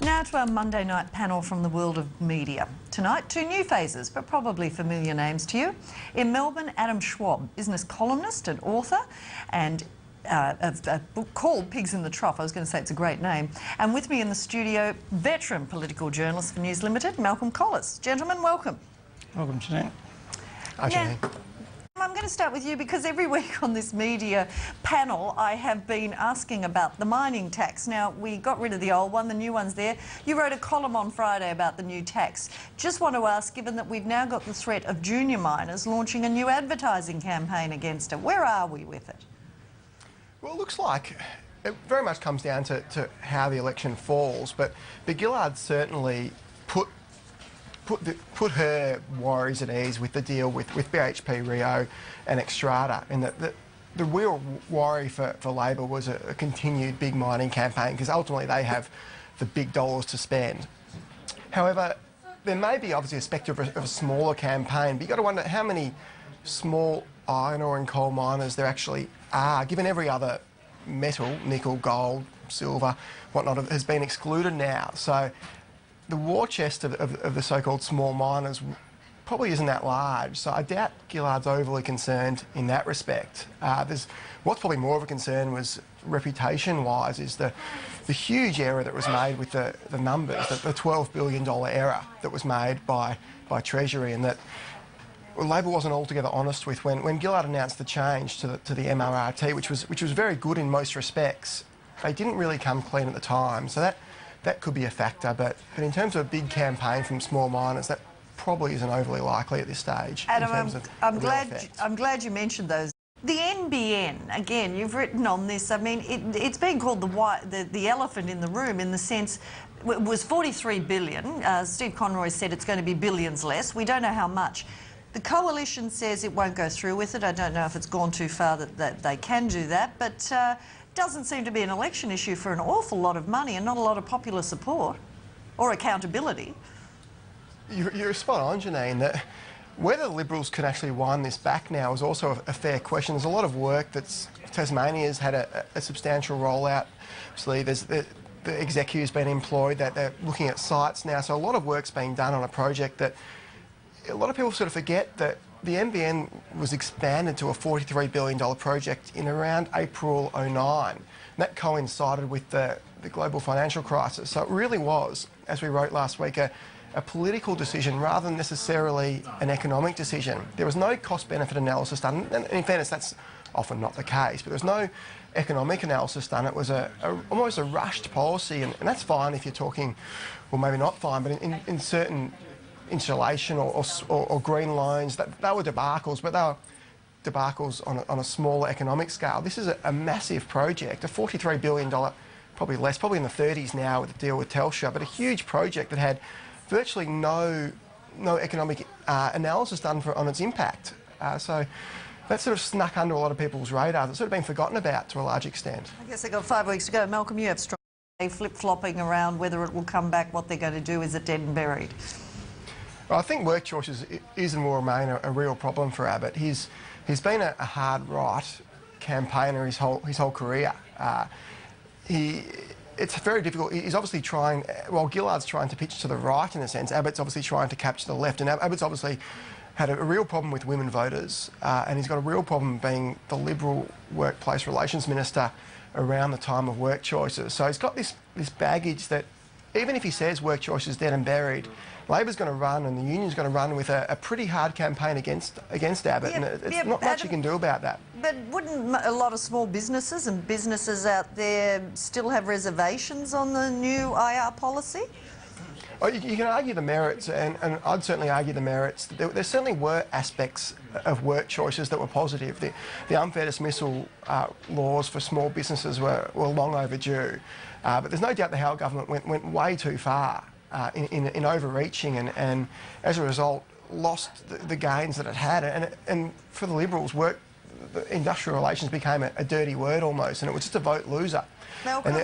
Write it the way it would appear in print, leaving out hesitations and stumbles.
Now to our Monday night panel from the world of media. Tonight, two new faces, but probably familiar names to you. In Melbourne, Adam Schwab, business columnist and author, and a book called Pigs in the Trough. I was going to say it's a great name. And with me in the studio, veteran political journalist for News Limited, Malcolm Collis. Gentlemen, welcome. Welcome, Janine. Hi, Janine. I'm going to start with you because every week on this media panel I have been asking about the mining tax. Now, we got rid of the old one, the new one's there. You wrote a column on Friday about the new tax. Just want to ask, given that we've now got the threat of junior miners launching a new advertising campaign against it, where are we with it? Well, it looks like it very much comes down to how the election falls, but Gillard certainly put her worries at ease with the deal with BHP, Rio and Xstrata, and the real worry for Labor was a continued big mining campaign, because ultimately they have the big dollars to spend. However, there may be obviously a spectre of a smaller campaign, but you've got to wonder how many small iron ore and coal miners there actually are, given every other metal, nickel, gold, silver, whatnot, has been excluded now. So the war chest of the so-called small miners probably isn't that large, so I doubt Gillard's overly concerned in that respect. What's probably more of a concern was reputation-wise is the huge error that was made with the numbers, the $12 billion error that was made by Treasury, and that Labor wasn't altogether honest with when Gillard announced the change to the MRRT, which was very good in most respects. They didn't really come clean at the time, so that could be a factor, but in terms of a big campaign from small miners, that probably isn't overly likely at this stage. Adam, I'm glad you mentioned those. The NBN, again, you've written on this. I mean, it's been called the elephant in the room, in the sense it was 43 billion. Steve Conroy said it's going to be billions less. We don't know how much. The coalition says it won't go through with it. I don't know if it's gone too far that they can do that, but doesn't seem to be an election issue for an awful lot of money and not a lot of popular support or accountability. You're spot on, Janine, that whether the Liberals can actually wind this back now is also a fair question. There's a lot of work Tasmania's had a substantial rollout. Obviously, the executive's been employed, that they're looking at sites now, so a lot of work's being done on a project that a lot of people sort of forget that the NBN was expanded to a $43 billion project in around April 2009. And that coincided with the global financial crisis. So it really was, as we wrote last week, a political decision rather than necessarily an economic decision. There was no cost-benefit analysis done, and in fairness, that's often not the case, but there was no economic analysis done. It was almost a rushed policy, and that's fine if you're talking, well, maybe not fine, but in certain insulation or green loans, they were debacles, but they were debacles on a smaller economic scale. This is a massive project, a $43 billion, probably less, probably in the 30s now with the deal with Telstra, but a huge project that had virtually no economic analysis done on its impact. So that sort of snuck under a lot of people's radars. It's sort of been forgotten about to a large extent. I guess they've got 5 weeks to go. Malcolm, you have strong flip-flopping around whether it will come back, what they're going to do. Is it dead and buried? Well, I think work choices is and will remain a real problem for Abbott. He's been a hard right campaigner his whole career. It's very difficult. He's obviously trying, while Gillard's trying to pitch to the right in a sense, Abbott's obviously trying to capture the left, and Abbott's obviously had a real problem with women voters, and he's got a real problem being the Liberal workplace relations minister around the time of work choices. So he's got this baggage that even if he says work choices dead and buried, Labor's going to run and the union's going to run with a pretty hard campaign against Abbott, and it's not much you can do about that. But wouldn't a lot of small businesses and businesses out there still have reservations on the new IR policy? Oh, you can argue the merits, and I'd certainly argue the merits. There certainly were aspects of work choices that were positive. The unfair dismissal laws for small businesses were long overdue, but there's no doubt the Howard government went way too far in overreaching, and as a result lost the gains that it had. And for the Liberals, industrial relations became a dirty word almost, and it was just a vote loser. Malcolm,